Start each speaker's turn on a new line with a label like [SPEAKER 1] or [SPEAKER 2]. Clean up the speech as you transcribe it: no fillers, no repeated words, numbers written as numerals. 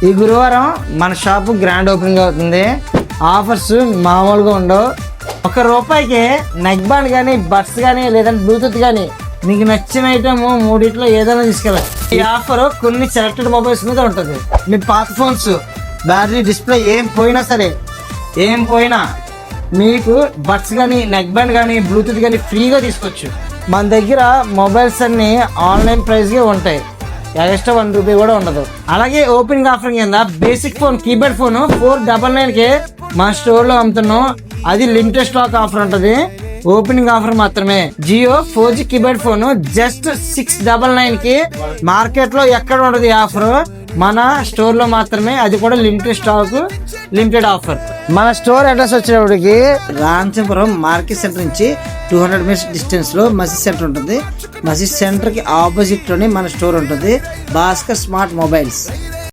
[SPEAKER 1] ఈ గురువారం మన షాపు గ్రాండ్ ఓపెనింగ్ అవుతుంది. ఆఫర్స్ మామూలుగా ఉండవు. ₹1 నెక్ బ్యాండ్ కానీ, బడ్స్ కానీ, లేదంటే బ్లూటూత్ కానీ మీకు నచ్చిన ఐటమ్ మూడిట్లో ఏదైనా తీసుకెళ్ళాలి. ఈ ఆఫర్ కొన్ని సెలెక్టెడ్ మొబైల్స్ మీద ఉంటుంది. మీ పాత ఫోన్స్ బ్యాటరీ, డిస్ప్లే ఏం పోయినా మీకు బడ్స్ కానీ, నెక్ బ్యాండ్ కానీ, బ్లూటూత్ కానీ ఫ్రీగా తీసుకోవచ్చు. మన దగ్గర మొబైల్స్ అన్ని ఆన్లైన్ ప్రైస్గా ఉంటాయి. ఎక్స్ట్రా ₹1 కూడా ఉండదు. అలాగే ఓపెనింగ్ ఆఫర్ కింద బేసిక్ ఫోన్, కీప్యాడ్ ఫోన్ 499 మా స్టోర్ లో అమ్ముతున్నాం. అది లిమిటెడ్ స్టాక్ ఆఫర్ ఉంటుంది. ఓపెనింగ్ ఆఫర్ మాత్రమే. Jio 4G keypad phone just 699 market లో ఎక్కడ ఉండదు. ఈ ఆఫర్ మన స్టోర్ లో మాత్రమే. అది కూడా లిమిటెడ్ స్టాక్, లిమిటెడ్ ఆఫర్. మన స్టోర్ అడ్రస్ వచ్చేటప్పటికి రాంచపురం మార్కెట్ సెంటర్ నుంచి 200 మీటర్స్ డిస్టెన్స్ లో మసీద్ సెంటర్ ఉంటుంది. మసీద్ సెంటర్ కి ఆపోజిట్ లోనే మన స్టోర్ ఉంటుంది. Bhaskar smart mobiles.